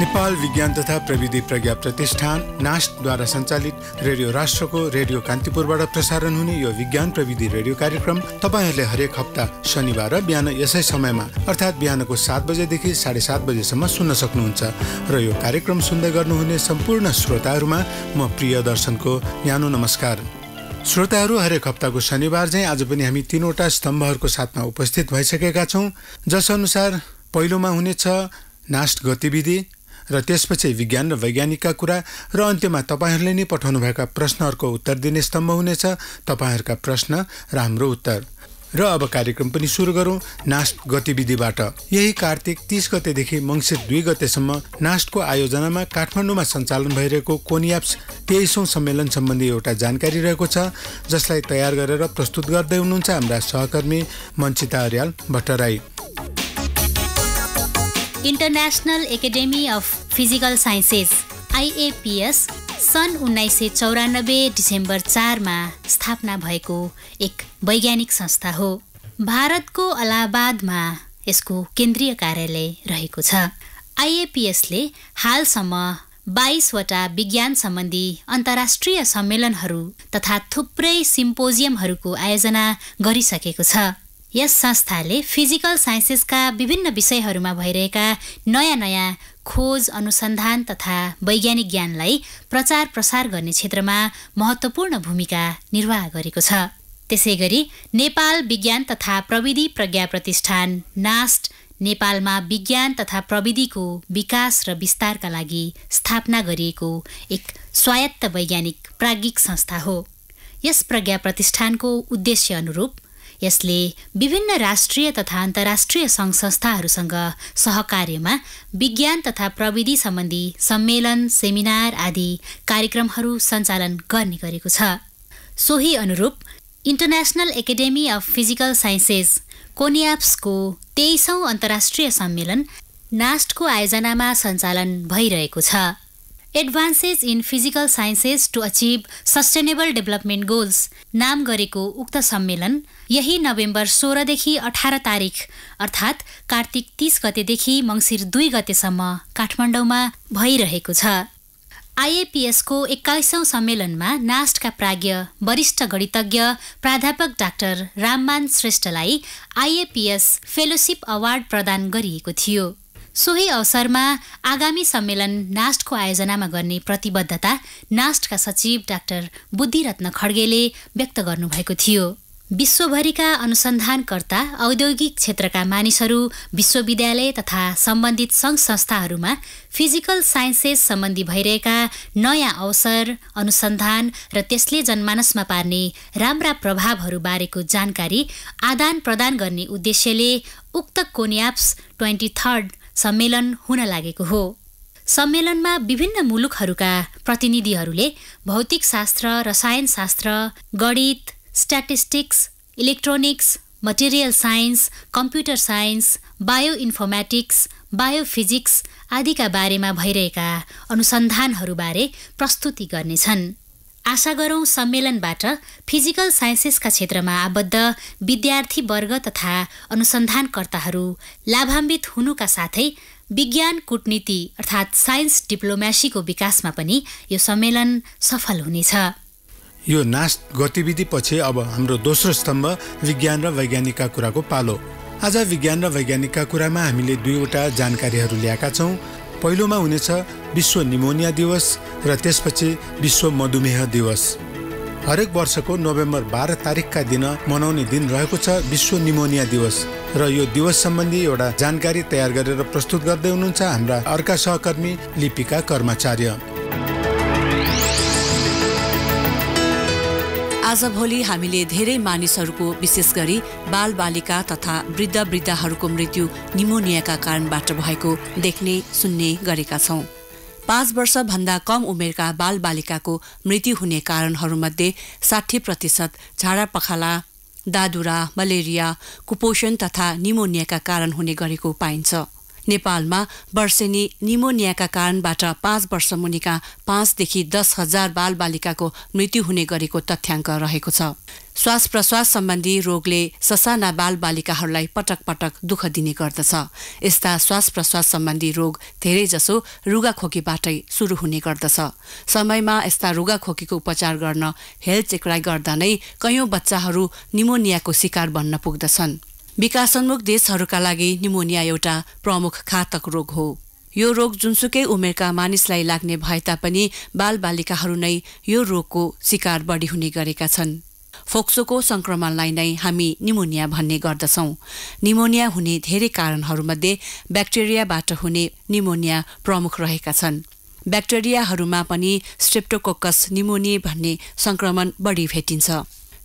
नेपाल विज्ञान तथा प्रविधि प्रज्ञा प्रतिष्ठान नास्टद्वारा सञ्चालित रेडियो राष्ट्रको रेडियो कान्तिपुरबाट प्रसारण हुने यो विज्ञान प्रविधि रेडियो कार्यक्रम तपाईहरूले हरेक हप्ता शनिबार बिहान यसै समयमा अर्थात् बिहानको 7 बजेदेखि 7:30 बजेसम्म सुन्न सक्नुहुन्छ र यो कार्यक्रम सुन्दै गर्नुहुने सम्पूर्ण श्रोताहरूमा म प्रिय दर्शनको न्यानो नमस्कार। श्रोताहरू, हरेक हप्ताको शनिबार चाहिँ आज पनि हामी 3वटा स्तम्भहरूको साथमा उपस्थित भइसकेका छौँ, जसअनुसार पहिलोमा हुनेछ नास्ट गतिविधि र त्यसपछि विज्ञान र वैज्ञानिकका कुरा र अन्त्यमा तपाईहरूले नै पठाउनुभएका प्रश्नहरूको उत्तर दिने स्तम्भ हुनेछ, तपाईहरूका प्रश्न र हाम्रो उत्तर। र अब कार्यक्रम पनि सुरु गरौँ नास्ट गतिविधिबाट। यही कार्तिक 30 गतेदेखि मङ्सिर 2 गतेसम्म नास्टको आयोजनामा काठमाडौँमा सञ्चालन भइरहेको कोनियाप्स 23औं सम्मेलन सम्बन्धी एउटा जानकारी रहेको छ, जसलाई तयार गरेर प्रस्तुत गर्दै हुनुहुन्छ हाम्रा सहकर्मी Manchita Aryal Bhattarai. International academy of physical sciences IAPS सन् 1994 डिसेम्बर 4 मा स्थापना भएको एक वैज्ञानिक संस्था हो। भारतको इलाहाबादमा यसको केन्द्रीय कार्यालय रहेको छ। IAPSले हालसम्म 22 वटा विज्ञान सम्बन्धी अन्तर्राष्ट्रिय सम्मेलनहरू तथा थुप्रै सिम्पोजियमहरूको आयोजना गरिसकेको छ। यस संस्थाले फिजिकल साइन्सेसका विभिन्न विषयहरूमा भइरहेका नयाँ खोज, अनुसन्धान तथा वैज्ञानिक ज्ञानलाई प्रचार प्रसार गर्ने क्षेत्रमा महत्त्वपूर्ण भूमिका निर्वाह गरेको छ। त्यसैगरी नेपाल विज्ञान तथा प्रविधि प्रज्ञा प्रतिष्ठान नास्ट नेपालमा विज्ञान तथा प्रविधिको विकास र विस्तारका लागि स्थापना गरिएको एक स्वायत्त वैज्ञानिक प्राज्ञिक संस्था हो। यस प्रज्ञा प्रतिष्ठानको उद्देश्य अनुरूप यसले विभिन्न राष्ट्रिय तथा अन्तर्राष्ट्रिय सङ्घ संस्थाहरूसँग सहकार्यमा विज्ञान तथा प्रविधि सम्बन्धी सम्मेलन, सेमिनार आदि कार्यक्रमहरू सञ्चालन गर्ने गरेको छ। सोही अनुरूप international academy of physical sciences कोनियाप्सको 23औं अन्तर्राष्ट्रिय सम्मेलन नास्टको आयोजनामा सञ्चालन भइरहेको छ। Advances in physical sciences to achieve sustainable development goals नाम गरेको उक्त सम्मेलन यही नोभेम्बर 16 देखि 18 तारिक अर्थात् कार्तिक 30 गतेदेखि मङ्सिर 2 गतेसम्म काठमाडौँमा भइरहेको छ। IAPSको 21औं सम्मेलनमा नास्टका प्राज्ञ वरिष्ठ गणितज्ञ प्राध्यापक डाक्टर राममान श्रेष्ठलाई IAPS फेलोशिप अवार्ड प्रदान गरिएको थियो। सोही अवसरमा आगामी सम्मेलन नास्टको आयोजनामा गर्ने प्रतिबद्धता नास्टका सचिव डाक्टर बुद्धिरत्न खड्गेले व्यक्त गर्नुभएको थियो। विश्वभरिका अनुसन्धानकर्ता, औद्योगिक क्षेत्रका मानिसहरू, विश्वविद्यालय तथा सम्बन्धित सङ्घ संस्थाहरूमा फिजिकल साइन्सेस सम्बन्धी भइरहेका नयाँ अवसर, अनुसन्धान र त्यसले जनमानसमा पार्ने राम्रा प्रभावहरू बारेको जानकारी आदान प्रदान गर्ने उद्देश्यले उक्त कोनियाप्स 23rd सम्मेलन हुन लागेको हो। सम्मेलनमा विभिन्न मुलुकहरूका प्रतिनिधिहरूले भौतिक शास्त्र, रसायनशास्त्र, गणित, statistics, electronics, material science, computer science, bio informatics, biophysics आदिका बारेमा भइरहेका अनुसन्धानहरूबारे प्रस्तुति गर्नेछन्। आशा गरौँ सम्मेलनबाट फिजिकल साइन्सेसका क्षेत्रमा आबद्ध विद्यार्थीवर्ग तथा अनुसन्धानकर्ताहरू लाभान्वित हुनुका साथै विज्ञान कूटनीति अर्थात् साइन्स डिप्लोमेसीको विकासमा पनि यो सम्मेलन सफल हुनेछ। यो नास्ट गतिविधिपछि अब हाम्रो दोस्रो स्तम्भ विज्ञान र वैज्ञानिकका कुराको पालो। आज विज्ञान र वैज्ञानिकका कुरामा हामीले 2वटा जानकारीहरू ल्याएका छौँ। पहिलोमा हुनेछ विश्व निमोनिया दिवस र त्यसपछि विश्व मधुमेह दिवस। हरेक वर्षको नोभेम्बर 12 तारिकका दिन मनाउने दिन रहेको छ विश्व निमोनिया दिवस र यो दिवस सम्बन्धी एउटा जानकारी तयार गरेर प्रस्तुत गर्दै हुनुहुन्छ हाम्रा अर्का सहकर्मी लिपिका कर्मचार्य। आजभोलि हामीले धेरै मानिसहरूको विशेष गरी बालबालिका तथा वृद्धहरूको मृत्यु निमोनियाका कारणबाट भएको देख्ने सुन्ने गरेका छौँ। 5 वर्षभन्दा कम उमेरका बालबालिकाको मृत्यु हुने कारणहरूमध्ये 60% झाडा पखाला, दादुरा, मलेरिया, कुपोषण तथा निमोनियाका कारण हुने गरेको पाइन्छ। नेपालमा वर्षेनी निमोनियाका कारणबाट 5 वर्ष मुनिका 5 देखि 10 हजार बालबालिकाको मृत्यु हुने गरेको तथ्याङ्क रहेको छ। श्वास प्रश्वास सम्बन्धी रोगले ससाना बालबालिकाहरूलाई पटक पटक दुःख दिने गर्दछ। यस्ता श्वास प्रश्वास सम्बन्धी रोग धेरैजसो रुगाखोकीबाटै सुरु हुने गर्दछ। समयमा यस्ता रुगाखोकीको उपचार गर्न हेल्थ चेकराई गर्दा नै कयौं बच्चाहरू निमोनियाको शिकार बन्न पुग्दछन्। विकासोन्मुख देशहरूका लागि निमोनिया एउटा प्रमुख घातक रोग हो। यो रोग जुनसुकै उमेरका मानिसलाई लाग्ने भए तापनि बालबालिकाहरू नै यो रोगको शिकार बढी हुने गरेका छन्। फोक्सोको संक्रमणलाई नै हामी निमोनिया भन्ने गर्दछौं। निमोनिया हुने धेरै कारणहरूमध्ये ब्याक्टेरियाबाट हुने निमोनिया प्रमुख रहेका छन्। ब्याक्टेरियाहरूमा पनि स्ट्रेप्टोकोकस निमोनिया भन्ने संक्रमण बढी भेटिन्छ।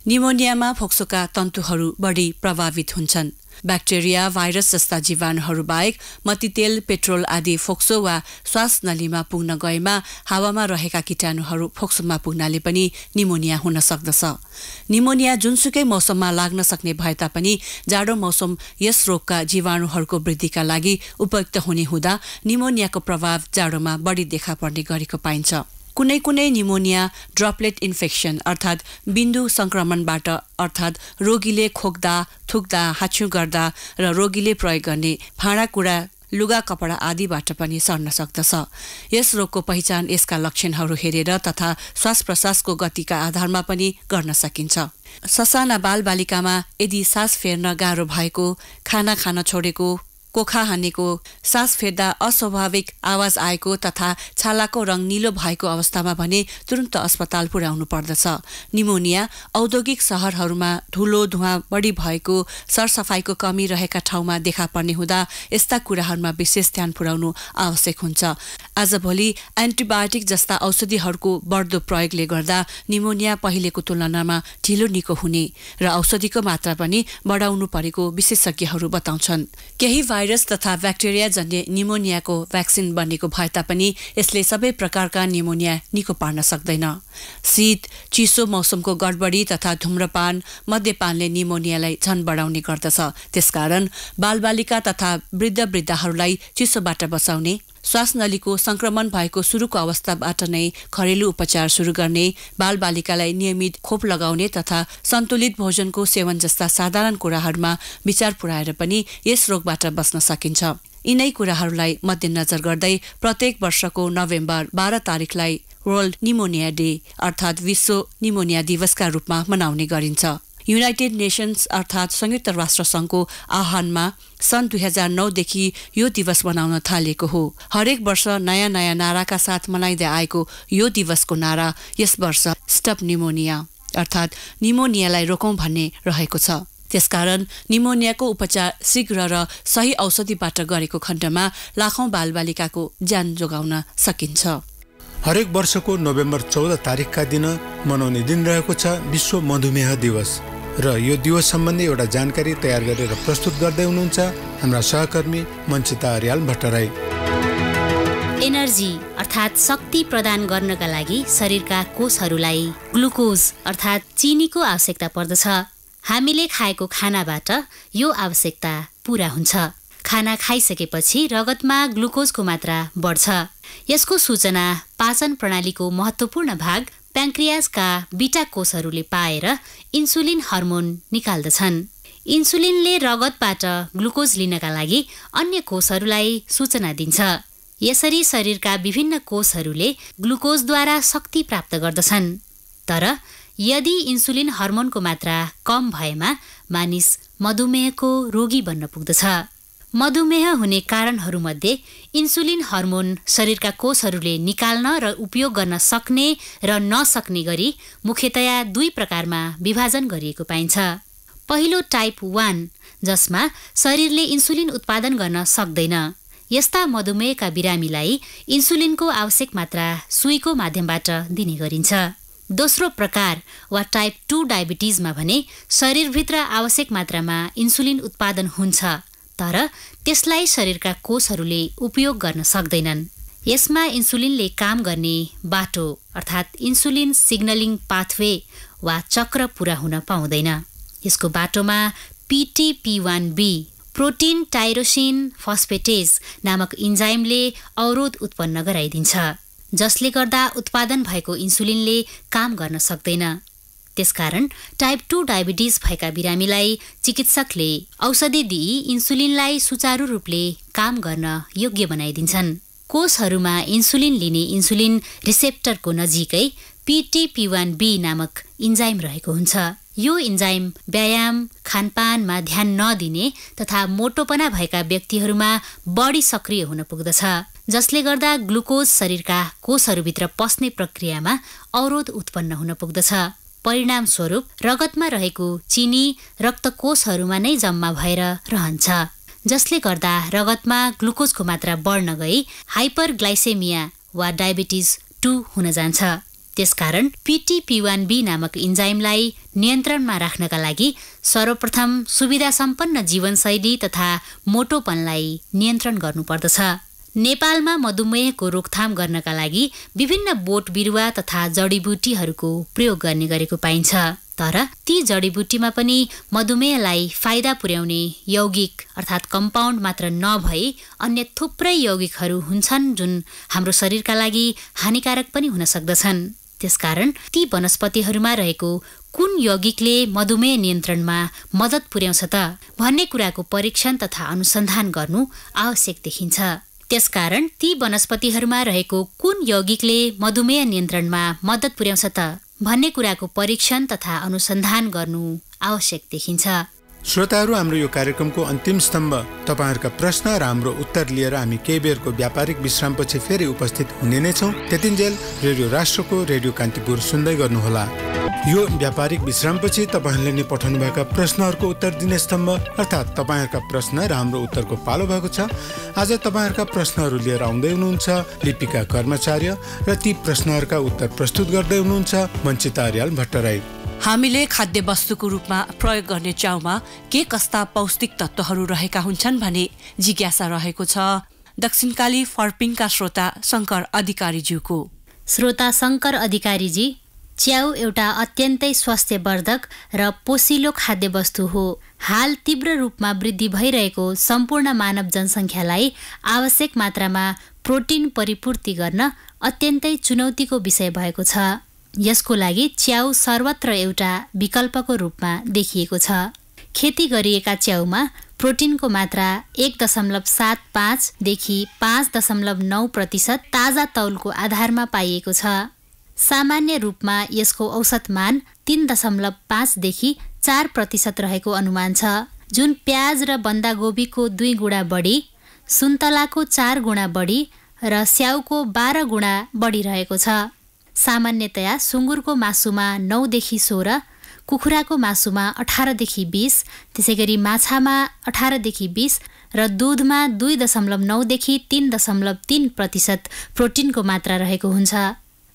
निमोनियामा फोक्सोका तन्तुहरू बढी प्रभावित हुन्छन्। ब्याक्टेरिया, भाइरस जस्ता जीवाणुहरू बाहेक मट्टीतेल, पेट्रोल आदि फोक्सो वा श्वास नलीमा पुग्न गएमा हावामा रहेका कीटाणुहरू फोक्सोमा पुग्नाले पनि निमोनिया हुन सक्दछ। निमोनिया जुनसुकै मौसममा लाग्न सक्ने भए तापनि जाडो मौसम यस रोगका जीवाणुहरूको वृद्धिका लागि उपयुक्त हुने हुँदा निमोनियाको प्रभाव जाडोमा बढी देखा पर्ने गरेको पाइन्छ। कुनै कुनै निमोनिया ड्रपलेट इन्फेक्सन अर्थात् बिन्दु संक्रमणबाट अर्थात् रोगीले खोक्दा, थुक्दा, हाच्छ्यु गर्दा र रोगीले प्रयोग गर्ने भाँडाकुँडा, लुगा कपडा आदिबाट पनि सर्न सक्दछ। यस रोगको पहिचान यसका लक्षणहरू हेरेर तथा श्वास प्रश्वासको गतिका आधारमा पनि गर्न सकिन्छ। ससाना बालबालिकामा यदि सास फेर्न गाह्रो भएको, खाना खान छोडेको, कोखा हानेको, सास फेर्दा अस्वाभाविक आवाज आएको तथा छालाको रङ निलो भएको अवस्थामा भने तुरन्त अस्पताल पुर्याउनु पर्दछ। निमोनिया औद्योगिक शहरहरूमा धुलो धुवाँ बढी भएको, सरसफाइको कमी रहेका ठाउँमा देखा पर्ने हुँदा यस्ता कुराहरूमा विशेष ध्यान पुर्याउनु आवश्यक हुन्छ। आजभोलि एन्टिबायोटिक जस्ता औषधिहरूको बढ्दो प्रयोगले गर्दा निमोनिया पहिलेको तुलनामा ढिलो निको हुने र औषधिको मात्रा पनि बढाउनु परेको विशेषज्ञहरू बताउँछन्। केही भाइरस तथा ब्याक्टेरिया जन्य निमोनियाको भ्याक्सिन बनेको भए तापनि यसले सबै प्रकारका निमोनिया निको पार्न सक्दैन। शीत, चिसो मौसमको गडबडी तथा धूम्रपान, मद्यपानले निमोनियालाई झन बढाउने गर्दछ। त्यसकारण बालबालिका तथा वृद्धहरूलाई चिसोबाट बचाउने, श्वास नलीको संक्रमण भएको सुरुको अवस्थाबाट नै घरेलु उपचार सुरु गर्ने, बालबालिकालाई नियमित खोप लगाउने तथा सन्तुलित भोजनको सेवन जस्ता साधारण कुराहरूमा विचार पुर्याएर पनि यस रोगबाट बच्न सकिन्छ। यिनै कुराहरूलाई मध्यनजर गर्दै प्रत्येक वर्षको नोभेम्बर 12 तारिखलाई वर्ल्ड निमोनिया डे अर्थात् विश्व निमोनिया दिवसका रूपमा मनाउने गरिन्छ। युनाइटेड नेसन्स अर्थात् संयुक्त राष्ट्र संघको आह्वानमा सन् 2009 देखि यो दिवस मनाउन थालिएको हो। हरेक वर्ष नयाँ नयाँ नाराका साथ मनाइँदै आएको यो दिवसको नारा यस वर्ष स्टप निमोनिया अर्थात् निमोनियालाई रोकौं भन्ने रहेको छ। त्यसकारण निमोनियाको उपचार शीघ्र र सही औषधिबाट गरेको खण्डमा लाखौं बालबालिकाको ज्यान जोगाउन सकिन्छ। हरेक वर्षको नोभेम्बर 14 तारिकका दिन मनाउने दिन रहेको छ विश्व मधुमेह दिवस र यो दिवस सम्बन्धी एउटा जानकारी तयार गरेर प्रस्तुत गर्दै हुनुहुन्छ हाम्रा सहकर्मी मञ्चिता अर्याल भट्टराई। एनर्जी अर्थात् शक्ति प्रदान गर्नका लागि शरीरका कोषहरूलाई ग्लुकोज अर्थात् चिनीको आवश्यकता पर्दछ। हामीले खाएको खानाबाट यो आवश्यकता पूरा हुन्छ। खाना खाइसकेपछि रगतमा ग्लुकोजको मात्रा बढ्छ। यसको सूचना पाचन प्रणालीको महत्त्वपूर्ण भाग प्याङ्क्रियासका बीटा कोषहरूले पाएर इन्सुलिन हर्मोन निकाल्दछन्। इन्सुलिनले रगतबाट ग्लुकोज लिनका लागि अन्य कोषहरूलाई सूचना दिन्छ। यसरी शरीरका विभिन्न कोषहरूले ग्लुकोजद्वारा शक्ति प्राप्त गर्दछन्। तर यदि इन्सुलिन हर्मोनको मात्रा कम भएमा मानिस मधुमेहको रोगी बन्न पुग्दछ। मधुमेह हुने कारणहरूमध्ये इन्सुलिन हर्मोन शरीरका कोषहरूले निकाल्न र उपयोग गर्न सक्ने र नसक्ने गरी मुख्यतया 2 प्रकारमा विभाजन गरिएको पाइन्छ। पहिलो टाइप 1 जसमा शरीरले इन्सुलिन उत्पादन गर्न सक्दैन। यस्ता मधुमेहका बिरामीलाई इन्सुलिनको आवश्यक मात्रा सुईको माध्यमबाट दिने गरिन्छ। दोस्रो प्रकार वा टाइप 2 डायबिटिजमा भने शरीरभित्र आवश्यक मात्रामा इन्सुलिन उत्पादन हुन्छ तर त्यसलाई शरीरका कोषहरूले उपयोग गर्न सक्दैनन्। यसमा इन्सुलिनले काम गर्ने बाटो अर्थात् इन्सुलिन सिग्नलिङ पाथवे वा चक्र पूरा हुन पाउँदैन। यसको बाटोमा PTP1B प्रोटिन टाइरोसिन फस्फेटेज नामक इन्जाइमले अवरोध उत्पन्न गराइदिन्छ जसले गर्दा उत्पादन भएको इन्सुलिनले काम गर्न सक्दैन। त्यसकारण टाइप 2 डायबिटिज भएका बिरामीलाई चिकित्सकले औषधि दिई इन्सुलिनलाई सुचारू रूपले काम गर्न योग्य बनाइदिन्छन्। कोषहरूमा इन्सुलिन लिने इन्सुलिन रिसेप्टरको नजिकै PTP1B नामक इन्जाइम रहेको हुन्छ। यो इन्जाइम व्यायाम, खानपानमा ध्यान नदिने तथा मोटोपना भएका व्यक्तिहरूमा बढी सक्रिय हुन पुग्दछ, जसले गर्दा ग्लुकोज शरीरका कोषहरूभित्र पस्ने प्रक्रियामा अवरोध उत्पन्न हुन पुग्दछ। परिणाम स्वरूप रगतमा रहेको चिनी रक्तकोषहरूमा नै जम्मा भएर रहन्छ, जसले गर्दा रगतमा ग्लुकोजको मात्रा बढ्न गई हाइपरग्लाइसेमिया वा डायबिटिज 2 हुन जान्छ। त्यसकारण PTP1B नामक इन्जाइमलाई नियन्त्रणमा राख्नका लागि सर्वप्रथम सुविधा सम्पन्न जीवनशैली तथा मोटोपनलाई नियन्त्रण गर्नुपर्दछ। नेपालमा मधुमेहको रोकथाम गर्नका लागि विभिन्न बोट बिरुवा तथा जडीबुटीहरूको प्रयोग गर्ने गरेको पाइन्छ। तर ती जडीबुटीमा पनि मधुमेहलाई फाइदा पुर्याउने यौगिक अर्थात् कम्पाउन्ड मात्र नभई अन्य थुप्रै यौगिकहरू हुन्छन् जुन हाम्रो शरीरका लागि हानिकारक पनि हुन सक्दछन्। त्यसकारण ती वनस्पतिहरूमा रहेको कुन यौगिकले मधुमेह नियन्त्रणमा मद्दत पुर्याउँछ त भन्ने कुराको परीक्षण तथा अनुसन्धान गर्नु आवश्यक देखिन्छ। त्यसकारण ती वनस्पतिहरूमा रहेको कुन यौगिकले मधुमेह नियन्त्रणमा मद्दत पुर्याउँछ त भन्ने कुराको परीक्षण तथा अनुसन्धान गर्नु आवश्यक देखिन्छ। श्रोताहरू, हाम्रो यो कार्यक्रमको अन्तिम स्तम्भ तपाईहरुका प्रश्न र हाम्रो उत्तर लिएर हामी केही बेरको व्यापारिक विश्रामपछि फेरि उपस्थित हुने नै छौं। त्यतिन्जेल रेडियो राष्ट्रको रेडियो कान्तिपुर सुन्दै गर्नुहोला। यो व्यापारिक विश्रामपछि तपाईहरुले नै पठाउनुभएका प्रश्नहरूको उत्तर दिने स्तम्भ अर्थात् तपाईहरुका प्रश्न र हाम्रो उत्तरको पालो भएको छ। आज तपाईहरुका प्रश्नहरू लिएर आउँदै हुनुहुन्छ लिपिका कर्मचार्य र ती प्रश्नहरूका उत्तर प्रस्तुत गर्दै हुनुहुन्छ मञ्चिता अर्याल भट्टराई। हामीले खाद्य वस्तुको रूपमा प्रयोग गर्ने च्याउमा के कस्ता पौष्टिक तत्त्वहरू रहेका हुन्छन् भने जिज्ञासा रहेको छ दक्षिणकाली फर्पिङका श्रोता शङ्कर अधिकारीज्यूको। श्रोता शङ्कर अधिकारीजी, च्याउ एउटा अत्यन्तै स्वास्थ्यवर्धक र पोषिलो खाद्य वस्तु हो। हाल तीव्र रूपमा वृद्धि भइरहेको सम्पूर्ण मानव जनसङ्ख्यालाई आवश्यक मात्रामा प्रोटिन परिपूर्ति गर्न अत्यन्तै चुनौतीको विषय भएको छ। यसको लागि च्याउ सर्वत्र एउटा विकल्पको रूपमा देखिएको छ। खेती गरिएका च्याउमा प्रोटिनको मात्रा 1.75 देखि 5.9% ताजा तौलको आधारमा पाइएको छ। सामान्य रूपमा यसको औसत मान 3.5 देखि 4% रहेको अनुमान छ, जुन प्याज र बन्दागोबीको 2 गुणा बढी, सुन्तलाको 4 गुणा बढी र स्याउको 12 गुणा बढी रहेको छ। सामान्यतया सुँगुरको मासुमा 9 देखि 16, कुखुराको मासुमा 18 देखि 20, त्यसैगरी माछामा 18 देखि 20 र दूधमा 2.9 देखि 3.3% प्रोटिनको मात्रा रहेको हुन्छ।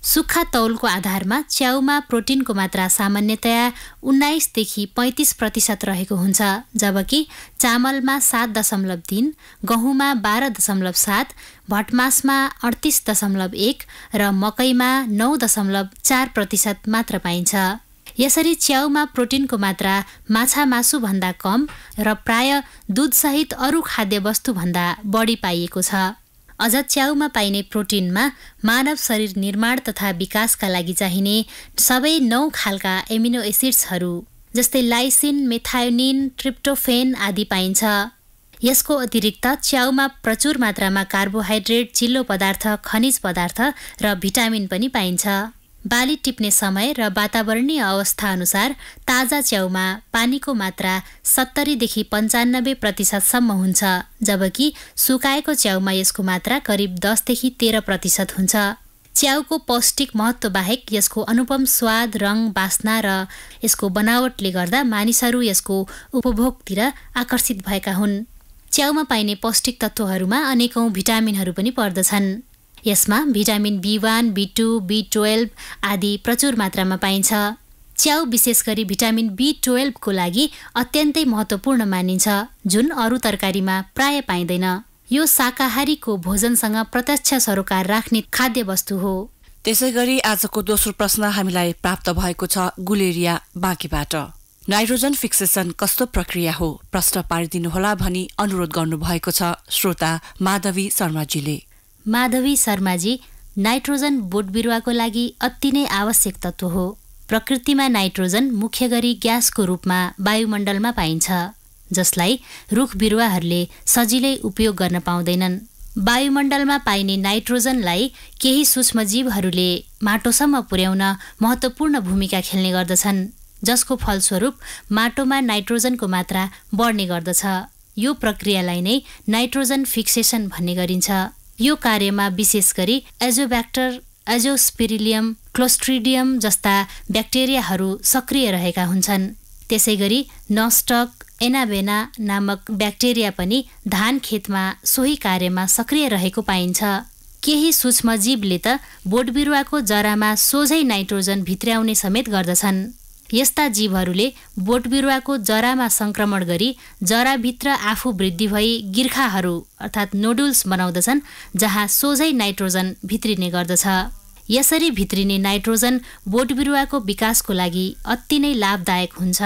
सुक्खा तौलको आधारमा च्याउमा प्रोटिनको मात्रा सामान्यतया 19 देखि 35% रहेको हुन्छ, जबकि चामलमा 7.3, गहुँमा 12.7, भटमासमा 38.1 र मकैमा 9.4% मात्र पाइन्छ। यसरी च्याउमा प्रोटिनको मात्रा माछा मासु भन्दा कम र प्राय दूधसहित अरू खाद्य वस्तु भन्दा बढी पाइएको छ। अझ च्याउमा पाइने प्रोटिनमा मानव शरीर निर्माण तथा विकासका लागि चाहिने सबै 9 खालका एमिनो एसिड्सहरू जस्तै लाइसिन, मेथायोनिन, ट्रिप्टोफेन आदि पाइन्छ। यसको अतिरिक्त च्याउमा प्रचुर मात्रामा कार्बोहाइड्रेट, चिल्लो पदार्थ, खनिज पदार्थ र भिटामिन पनि पाइन्छ। बाली टिप्ने समय र वातावरणीय अवस्था अनुसार ताजा च्याउमा पानीको मात्रा 70 देखि 95% सम्म हुन्छ, जबकि सुकाएको च्याउमा यसको मात्रा करिब 10 देखि 13% हुन्छ। च्याउको पौष्टिक महत्त्व बाहेक यसको अनुपम स्वाद, रङ, बास्ना र यसको बनावटले गर्दा मानिसहरू यसको उपभोगतिर आकर्षित भएका हुन्। च्याउमा पाइने पौष्टिक तत्त्वहरूमा अनेकौं भिटामिनहरू पनि पर्दछन्। यसमा भिटामिन B1, B2, B12 आदि प्रचुर मात्रामा पाइन्छ। च्याउ विशेष गरी भिटामिन B12 को लागि अत्यन्तै महत्त्वपूर्ण मानिन्छ, जुन अरू तरकारीमा प्राय पाइँदैन। यो शाकाहारीको भोजनसँग प्रत्यक्ष सरोकार राख्ने खाद्य वस्तु हो। त्यसैगरी आजको दोस्रो प्रश्न हामीलाई प्राप्त भएको छ गुलेरिया बाँकीबाट। नाइट्रोजन फिक्सेसन कस्तो प्रक्रिया हो, प्रश्न पारिदिनुहोला भनी अनुरोध गर्नुभएको छ श्रोता माधवी शर्माजीले। माधवी शर्माजी, नाइट्रोजन बोट बिरुवाको लागि अति नै आवश्यक तत्त्व हो। प्रकृतिमा नाइट्रोजन मुख्य गरी ग्यासको रूपमा वायुमण्डलमा पाइन्छ, जसलाई रुख बिरुवाहरूले सजिलै उपयोग गर्न पाउँदैनन्। वायुमण्डलमा पाइने नाइट्रोजनलाई केही सूक्ष्मजीवहरूले माटोसम्म पुर्याउन महत्त्वपूर्ण भूमिका खेल्ने गर्दछन्, जसको फलस्वरूप माटोमा नाइट्रोजनको मात्रा बढ्ने गर्दछ। यो प्रक्रियालाई नै नाइट्रोजन फिक्सेसन भन्ने गरिन्छ। यो कार्यमा विशेष गरी एजोब्याक्टर, एजोस्पिरिलियम, क्लोस्ट्रिडियम जस्ता ब्याक्टेरियाहरू सक्रिय रहेका हुन्छन्। त्यसैगरी नस्टक एनाबेना नामक ब्याक्टेरिया पनि धान खेतमा सोही कार्यमा सक्रिय रहेको पाइन्छ। केही सूक्ष्मजीवले त बोटबिरुवाको जरामा सोझै नाइट्रोजन भित्र्याउने समेत गर्दछन्। यस्ता जीवहरूले बोटबिरुवाको जरामा संक्रमण गरी जराभित्र आफू वृद्धि भई गिर्खाहरू अर्थात् नोडुल्स बनाउँदछन्, जहाँ सोझै नाइट्रोजन भित्रिने गर्दछ। यसरी भित्रिने नाइट्रोजन बोटबिरुवाको विकासको लागि अति नै लाभदायक हुन्छ।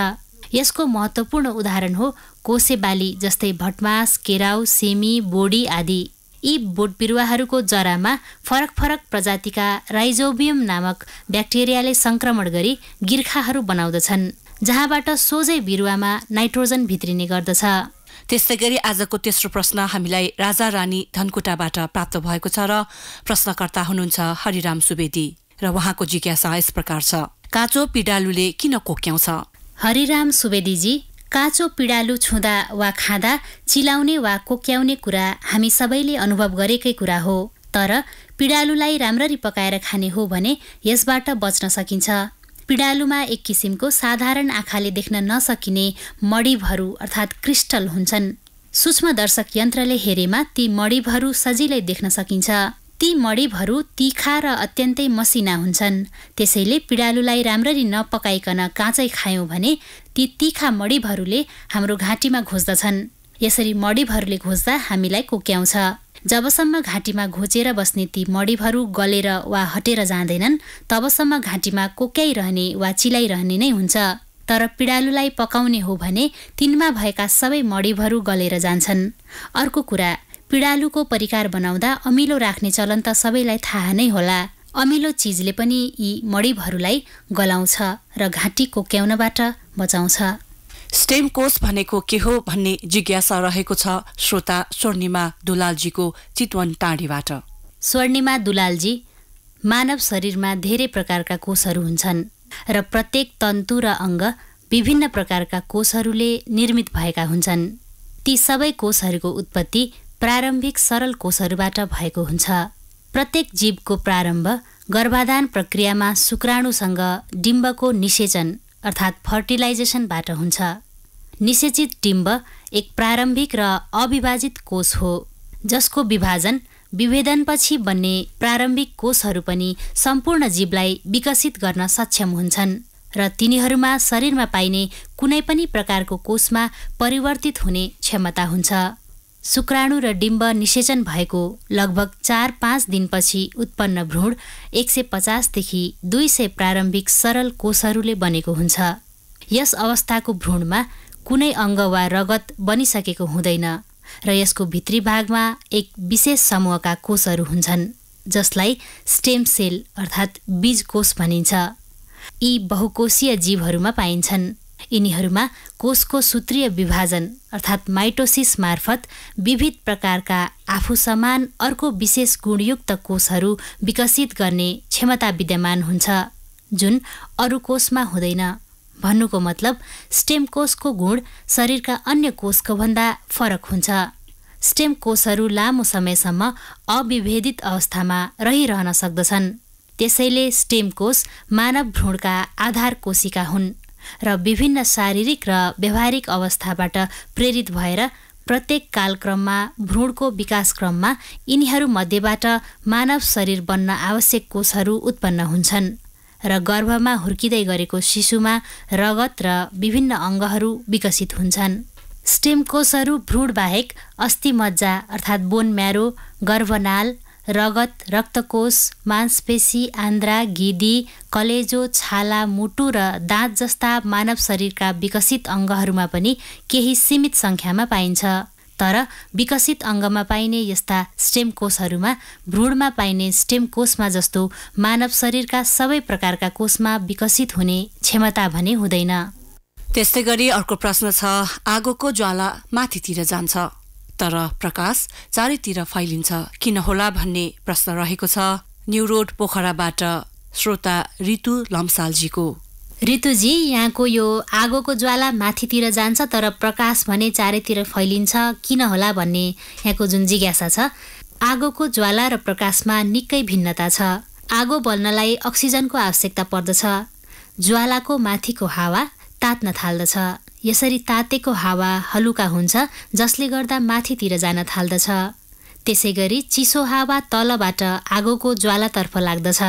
यसको महत्त्वपूर्ण उदाहरण हो कोसे बाली जस्तै भटमास, केराउ, सेमी, बोडी आदि। यी बोटबिरुवाहरूको जरामा फरक फरक प्रजातिका राइजोबियम नामक ब्याक्टेरियाले संक्रमण गरी गिर्खाहरू बनाउँदछन्, जहाँबाट सोझै बिरुवामा नाइट्रोजन भित्रिने गर्दछ। त्यस्तै गरी आजको तेस्रो प्रश्न हामीलाई राजा रानी धनकुटाबाट प्राप्त भएको छ र प्रश्नकर्ता हुनुहुन्छ हरिराम सुवेदी र उहाँको जिज्ञासा यस प्रकार छ: काँचो पिडालुले किन कोक्याउँछ? हरिराम सुवेदीजी, काँचो पिडालु छुँदा वा खाँदा चिलाउने वा कोक्याउने कुरा हामी सबैले अनुभव गरेकै कुरा हो। तर पिडालुलाई राम्ररी पकाएर खाने हो भने यसबाट बच्न सकिन्छ। पिडालुमा एक किसिमको साधारण आँखाले देख्न नसकिने मडिभहरू अर्थात् क्रिस्टल हुन्छन्। सूक्ष्मदर्शक यन्त्रले हेरेमा ती मडिभहरू सजिलै देख्न सकिन्छ। ती मडिभहरू तीखा र अत्यन्तै मसिना हुन्छन्। त्यसैले पिडालुलाई राम्ररी नपकाइकन काँचै खायौँ भने ती तीखा मडिभहरूले हाम्रो घाँटीमा घोच्दछन्। यसरी मडिभहरूले घोच्दा हामीलाई कोक्याउँछ। जबसम्म घाँटीमा घोचेर बस्ने ती मडिभहरू गलेर वा हटेर जाँदैनन्, तबसम्म घाँटीमा कोक्याइरहने वा चिलाइरहने नै हुन्छ। तर पिडालुलाई पकाउने हो भने तिनमा भएका सबै मडिभहरू गलेर जान्छन्। अर्को कुरा, पिडालुको परिकार बनाउँदा अमिलो राख्ने चलन त सबैलाई थाहा नै होला। अमिलो चिजले पनि यी मडिभहरूलाई गलाउँछ र घाँटी कोक्याउनबाट बचाउँछ। स्टेम कोष भनेको के हो भन्ने जिज्ञासा रहेको छ श्रोता स्वर्णिमा दुलालजीको चितवन टाँडीबाट। स्वर्णिमा दुलालजी, मानव शरीरमा धेरै प्रकारका कोषहरू हुन्छन् र प्रत्येक तन्तु र अङ्ग विभिन्न प्रकारका कोषहरूले निर्मित भएका हुन्छन्। ती सबै कोषहरूको उत्पत्ति प्रारम्भिक सरल कोषहरूबाट भएको हुन्छ। प्रत्येक जीवको प्रारम्भ गर्भाधान प्रक्रियामा शुक्राणुसँग डिम्बको निषेचन अर्थात् फर्टिलाइजेसनबाट हुन्छ। निषेचित डिम्ब एक प्रारम्भिक र अविभाजित कोष हो, जसको विभेदनपछि बन्ने प्रारम्भिक कोषहरू पनि सम्पूर्ण जीवलाई विकसित गर्न सक्षम हुन्छन् र तिनीहरूमा शरीरमा पाइने कुनै पनि प्रकारको कोषमा परिवर्तित हुने क्षमता हुन्छ। शुक्राणु र डिम्ब निषेचन भएको लगभग 4-5 दिनपछि उत्पन्न भ्रूण 150 देखि 200 प्रारम्भिक सरल कोषहरूले बनेको हुन्छ। यस अवस्थाको भ्रूणमा कुनै अङ्ग वा रगत बनिसकेको हुँदैन र यसको भित्री भागमा एक विशेष समूहका कोषहरू हुन्छन्, जसलाई स्टेम सेल अर्थात् बीज कोष भनिन्छ। यी बहुकोषीय जीवहरूमा पाइन्छन्। यिनीहरूमा कोषको सूत्रीय विभाजन अर्थात् माइटोसिस मार्फत विविध प्रकारका आफू समान अर्को विशेष गुणयुक्त कोषहरू विकसित गर्ने क्षमता विद्यमान हुन्छ, जुन अरू कोषमा हुँदैन। भन्नुको मतलब स्टेम कोषको गुण शरीरका अन्य कोषको भन्दा फरक हुन्छ। स्टेम कोषहरू लामो समयसम्म अविभेदित अवस्थामा रहिरहन सक्दछन्। त्यसैले स्टेम कोष मानव भ्रूणका आधार कोशिका हुन् र विभिन्न शारीरिक र व्यावहारिक अवस्थाबाट प्रेरित भएर प्रत्येक कालक्रममा भ्रूणको विकासक्रममा यिनीहरू मध्येबाट मानव शरीर बन्न आवश्यक कोषहरू उत्पन्न हुन्छन् र गर्भमा हुर्किँदै गरेको शिशुमा रगत र विभिन्न अङ्गहरू विकसित हुन्छन्। स्टेम कोषहरू भ्रूणबाहेक अस्थिमज्जा अर्थात् बोन म्यारो, गर्भनाल, रगत, रक्तकोष, मांसपेशी, आन्द्रा, गिदी, कलेजो, छाला, मुटु र दाँत जस्ता मानव शरीरका विकसित अङ्गहरूमा पनि केही सीमित सङ्ख्यामा पाइन्छ। तर विकसित अङ्गमा पाइने यस्ता स्टेम कोषहरूमा भ्रूणमा पाइने स्टेम कोषमा जस्तो मानव शरीरका सबै प्रकारका कोषमा विकसित हुने क्षमता भने हुँदैन। त्यस्तै गरी अर्को प्रश्न छ, आगोको ज्वाला माथितिर जान्छ तर प्रकाश चारैतिर फैलिन्छ किन होला भन्ने प्रश्न रहेको छ। न्यू रोड पोखराबाट श्रोता ऋतु लम्सालजीको। ऋतुजी, यहाँको यो आगोको ज्वाला माथितिर जान्छ तर प्रकाश भने चारैतिर फैलिन्छ किन होला भन्ने यहाँको जुन जिज्ञासा छ, आगोको ज्वाला र प्रकाशमा निकै भिन्नता छ। आगो बल्नलाई अक्सिजनको आवश्यकता पर्दछ। ज्वालाको माथिको हावा तात्न थाल्दछ। यसरी तातेको हावा हलुका हुन्छ जसले गर्दा माथितिर जान थाल्दछ। त्यसै गरी चिसो हावा तलबाट आगोको ज्वालातर्फ लाग्दछ।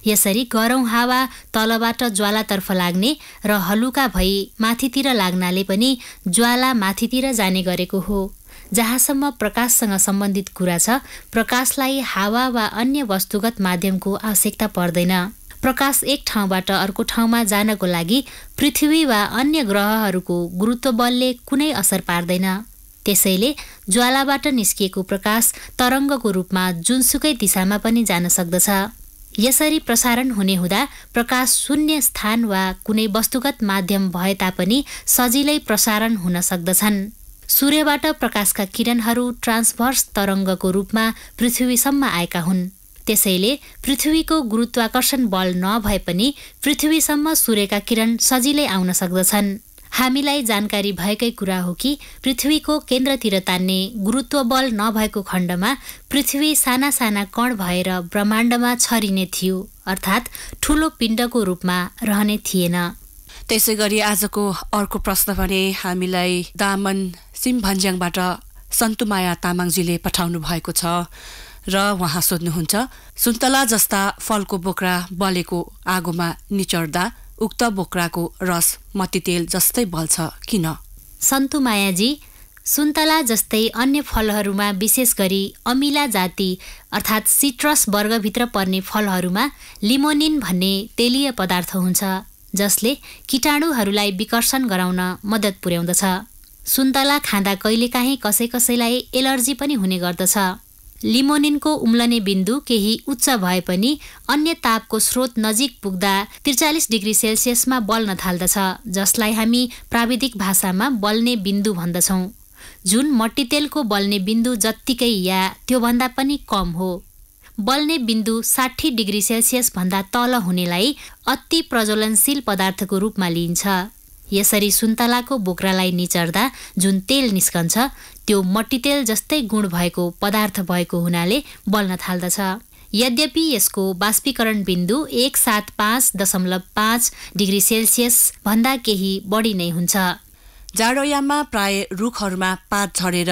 यसरी गरौँ हावा तलबाट ज्वालातर्फ लाग्ने र हलुका भई माथितिर लाग्नाले पनि ज्वाला माथितिर जाने गरेको हो। जहाँसम्म प्रकाशसँग सम्बन्धित कुरा छ, प्रकाशलाई हावा वा अन्य वस्तुगत माध्यमको आवश्यकता पर्दैन। प्रकाश एक ठाउँबाट अर्को ठाउँमा जानको लागि पृथ्वी वा अन्य ग्रहहरूको गुरुत्व बलले कुनै असर पार्दैन। त्यसैले ज्वालाबाट निस्किएको प्रकाश तरङ्गको रूपमा जुनसुकै दिशामा पनि जान सक्दछ। यसरी प्रसारण हुने हुँदा प्रकाश शून्य स्थान वा कुनै वस्तुगत माध्यम भए तापनि सजिलै प्रसारण हुन सक्दछन्। सूर्यबाट प्रकाशका किरणहरू ट्रान्सभर्स तरङ्गको रूपमा पृथ्वीसम्म आएका हुन्। त्यसैले पृथ्वीको गुरुत्वाकर्षण बल नभए पनि पृथ्वीसम्म सूर्यका किरण सजिलै आउन सक्दछन्। हामीलाई जानकारी भएकै कुरा हो कि पृथ्वीको केन्द्रतिर तान्ने गुरुत्व बल नभएको खण्डमा पृथ्वी साना साना कण भएर ब्रह्माण्डमा छरिने थियो, अर्थात् ठूलो पिण्डको रूपमा रहने थिएन। त्यसै गरी आजको अर्को प्रश्न भने हामीलाई दामन सिमभन्ज्याङबाट सन्तुमाया तामाङजीले पठाउनु भएको छ र उहाँ सोध्नुहुन्छ, सुन्तला जस्ता फलको बोक्रा बलेको आगोमा निचर्दा उक्त बोक्राको रस मट्टीतेल जस्तै बल्छ किन? सन्तुमायाजी, सुन्तला जस्तै अन्य फलहरूमा विशेष गरी अमिला जाति अर्थात् सिट्रस वर्गभित्र पर्ने फलहरूमा लिमोनिन भन्ने तेलीय पदार्थ हुन्छ जसले कीटाणुहरूलाई विकर्षण गराउन मद्दत पुर्याउँदछ। सुन्तला खाँदा कहिलेकाहीँ कसैलाई एलर्जी पनि हुने गर्दछ। लिमोनिनको उम्लने बिन्दु केही उच्च भए पनि अन्य तापको स्रोत नजिक पुग्दा 43 डिग्री सेल्सियसमा बल्न थाल्दछ, जसलाई हामी प्राविधिक भाषामा बल्ने बिन्दु भन्दछौँ, जुन मट्टीतेलको बल्ने बिन्दु जत्तिकै या त्योभन्दा पनि कम हो। बल्ने बिन्दु 60 डिग्री सेल्सियस भन्दा तल हुनेलाई अति प्रज्वलनशील पदार्थको रूपमा लिइन्छ। यसरी सुन्तलाको बोक्रालाई निचर्दा जुन तेल निस्कन्छ त्यो मट्टीतेल जस्तै गुण भएको पदार्थ भएको हुनाले बल्न थाल्दछ। यद्यपि यसको बाष्पीकरण बिन्दु 175.5 डिग्री सेल्सियस भन्दा केही बढी नै हुन्छ। जाडोयाममा प्राय रुखहरूमा पात झरेर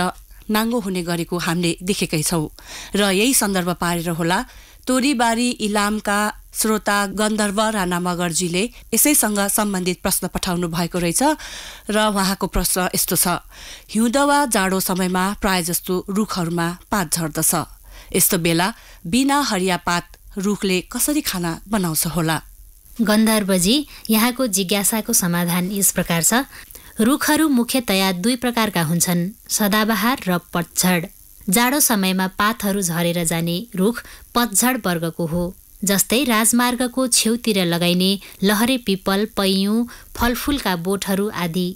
नाङ्गो हुने गरेको हामीले देखेकै छौँ र यही सन्दर्भ पारेर होला तोरीबारी इलामका श्रोता गन्धर्व राणा मगरजीले यसैसँग सम्बन्धित प्रश्न पठाउनु भएको रहेछ र उहाँको प्रश्न यस्तो छ, हिउँद वा जाडो समयमा प्राय जस्तो रुखहरूमा पात झर्दछ, यस्तो बेला बिना हरिया पात रुखले कसरी खाना बनाउँछ होला? गन्धर्वजी, यहाँको जिज्ञासाको समाधान यस प्रकार छ। रुखहरू मुख्यतया दुई प्रकारका हुन्छन्, सदाबहार र पतझड। जाडो समयमा पातहरू झरेर जाने रुख पतझड वर्गको हो, जस्तै राजमार्गको छेउतिर लगाइने लहरे पिपल, पैयुँ, फलफुलका बोटहरू आदि।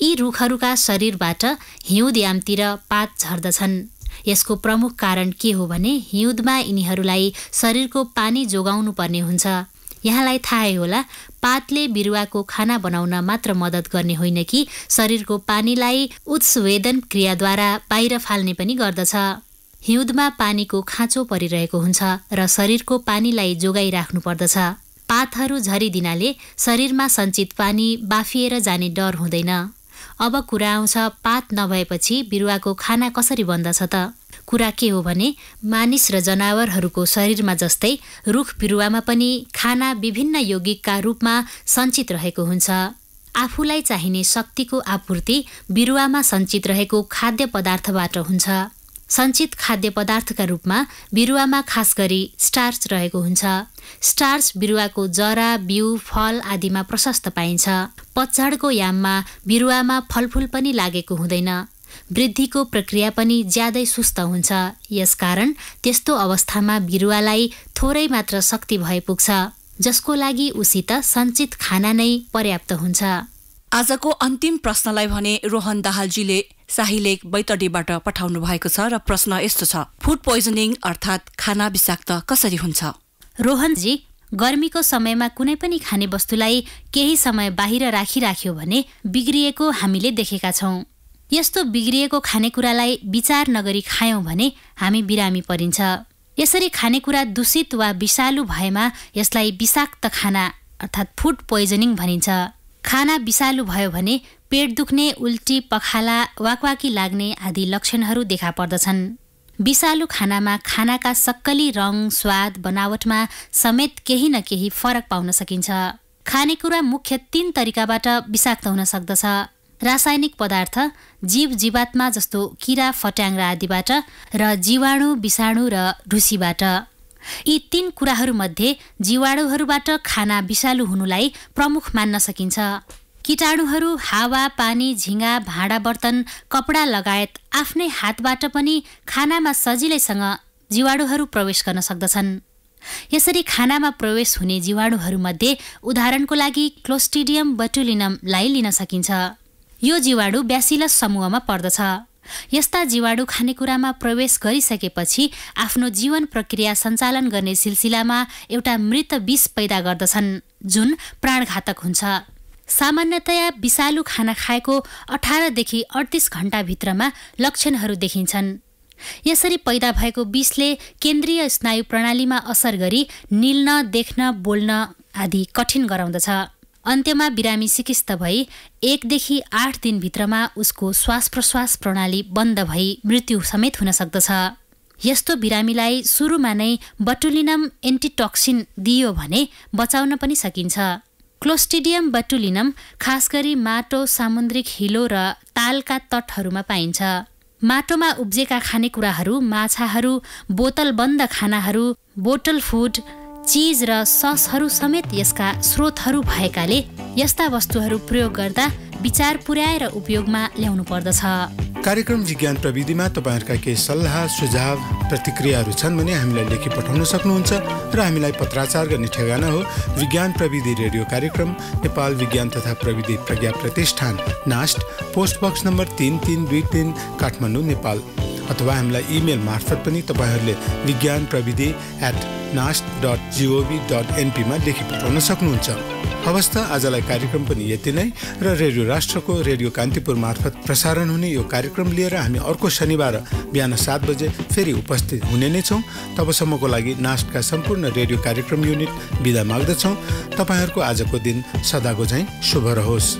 यी रुखहरूका शरीरबाट हिउँदयामतिर पात झर्दछन्। यसको प्रमुख कारण के हो भने हिउँदमा यिनीहरूलाई शरीरको पानी जोगाउनु पर्ने हुन्छ। यहाँलाई थाहै होला, पातले बिरुवाको खाना बनाउन मात्र मद्दत गर्ने होइन कि शरीरको पानीलाई उत्सवेदन क्रियाद्वारा बाहिर फाल्ने पनि गर्दछ। हिउँदमा पानीको खाँचो परिरहेको हुन्छ र शरीरको पानीलाई जोगाइराख्नु पर्दछ। पातहरू झरिदिनाले शरीरमा सञ्चित पानी बाफिएर जाने डर हुँदैन। अब कुरा आउँछ पात नभएपछि बिरुवाको खाना कसरी बन्दछ त? कुरा के हो भने मानिस र जनावरहरूको शरीरमा जस्तै रुख बिरुवामा पनि खाना विभिन्न यौगिकका रूपमा सञ्चित रहेको हुन्छ। आफूलाई चाहिने शक्तिको आपूर्ति बिरुवामा सञ्चित रहेको खाद्य पदार्थबाट हुन्छ। सञ्चित खाद्य पदार्थका रूपमा बिरुवामा खास गरी स्टार्च रहेको हुन्छ। स्टार्च बिरुवाको जरा, बिउ, फल आदिमा प्रशस्त पाइन्छ। पतझडको याममा बिरुवामा फलफुल पनि लागेको हुँदैन। वृद्धिको प्रक्रिया पनि ज्यादै सुस्त हुन्छ। यसकारण त्यस्तो अवस्थामा बिरुवालाई थोरै मात्र शक्ति भए पुग्छ, जसको लागि उसित सञ्चित खाना नै पर्याप्त हुन्छ। आजको अन्तिम प्रश्नलाई भने रोहन दाहालजीले शाही लेक बैतडीबाट पठाउनु भएको छ र प्रश्न यस्तो छ, फुड पोइजनिङ अर्थात् खाना विषाक्त कसरी हुन्छ? रोहनजी, गर्मीको समयमा कुनै पनि खाने वस्तुलाई केही समय बाहिर राखिराख्यो भने बिग्रिएको हामीले देखेका छौँ। यस्तो बिग्रिएको खानेकुरालाई विचार नगरी खायौँ भने हामी बिरामी परिन्छ। यसरी खानेकुरा दूषित वा विषालु भएमा यसलाई विषाक्त खाना अर्थात् फुड पोइजनिङ भनिन्छ। खाना विषालु भयो भने पेट दुख्ने, उल्टी, पखाला, वाकवाकी लाग्ने आदि लक्षणहरू देखा पर्दछन्। विषालु खानामा खानाका सक्कली रङ, स्वाद, बनावटमा समेत केही न केही फरक पाउन सकिन्छ। खानेकुरा मुख्य 3 तरिकाबाट विषाक्त हुन सक्दछ। रासायनिक पदार्थ, जीव जीवात्मा जस्तो किरा, फट्याङ्ग्रा आदिबाट र जीवाणु, विषाणु र ढुसीबाट। यी 3 कुराहरूमध्ये जीवाणुहरूबाट खाना विषालु हुनुलाई प्रमुख मान्न सकिन्छ। कीटाणुहरू हावा, पानी, झिँगा, भाँडा बर्तन, कपडा लगायत आफ्नै हातबाट पनि खानामा सजिलैसँग जीवाणुहरू प्रवेश गर्न सक्दछन्। यसरी खानामा प्रवेश हुने जीवाणुहरूमध्ये उदाहरणको लागि क्लोस्ट्रिडियम बोटुलिनमलाई लिन सकिन्छ। यो जीवाणु ब्यासिलस समूहमा पर्दछ। यस्ता जीवाणु खानेकुरामा प्रवेश गरिसकेपछि आफ्नो जीवन प्रक्रिया सञ्चालन गर्ने सिलसिलामा एउटा मृत विष पैदा गर्दछन्, जुन प्राणघातक हुन्छ। सामान्यतया विषालु खाना खाएको 18 देखि 38 घण्टाभित्रमा लक्षणहरू देखिन्छन्। यसरी पैदा भएको विषले केन्द्रीय स्नायु प्रणालीमा असर गरी निल्न, देख्न, बोल्न आदि कठिन गराउँदछ। अन्त्यमा बिरामी सिकिस्त भई 1 देखि 8 दिनभित्रमा उसको श्वास प्रश्वास प्रणाली बन्द भई मृत्यु समेत हुन सक्दछ। यस्तो बिरामीलाई सुरुमा नै बोटुलिनम एन्टिटोक्सिन दियो भने बचाउन पनि सकिन्छ। क्लोस्ट्रिडियम बोटुलिनम खास गरी माटो, सामुद्रिक हिलो र तालका तटहरूमा पाइन्छ। माटोमा उब्जेका खानेकुराहरू, माछाहरू, बोतलबन्द खानाहरू, बोटल फुड, चीज र ससहरू समेत यसका स्रोतहरू भएकाले यस्ता वस्तुहरू प्रयोग गर्दा विचार पुर्याएर उपयोगमा ल्याउनु पर्दछ। कार्यक्रम विज्ञान प्रविधिमा तपाईहरुका केही सल्लाह, सुझाव, प्रतिक्रियाहरू छन् भने हामीलाई लेखी पठाउन सक्नुहुन्छ र हामीलाई पत्राचार गर्ने ठेगाना हो विज्ञान प्रविधि रेडियो कार्यक्रम, नेपाल विज्ञान तथा प्रविधि प्रज्ञा प्रतिष्ठान, NAST, post box number 3323 Kathmandu, Nepal. अथवा हामीलाई इमेल मार्फत पनि तपाईहरुले vigyanpravidhi@nast.gov.np मा लेखी पठाउन सक्नुहुन्छ। हवस् त, आजलाई कार्यक्रम पनि यति नै र रेडियो राष्ट्रको रेडियो कान्तिपुर मार्फत प्रसारण हुने यो कार्यक्रम लिएर हामी अर्को शनिबार बिहान 7 बजे फेरि उपस्थित हुने नै छौँ। तबसम्मको लागि नास्टका सम्पूर्ण रेडियो कार्यक्रम युनिट बिदा माग्दछौँ। तपाईहरुको आजको दिन सदाको झैं शुभ रहोस्।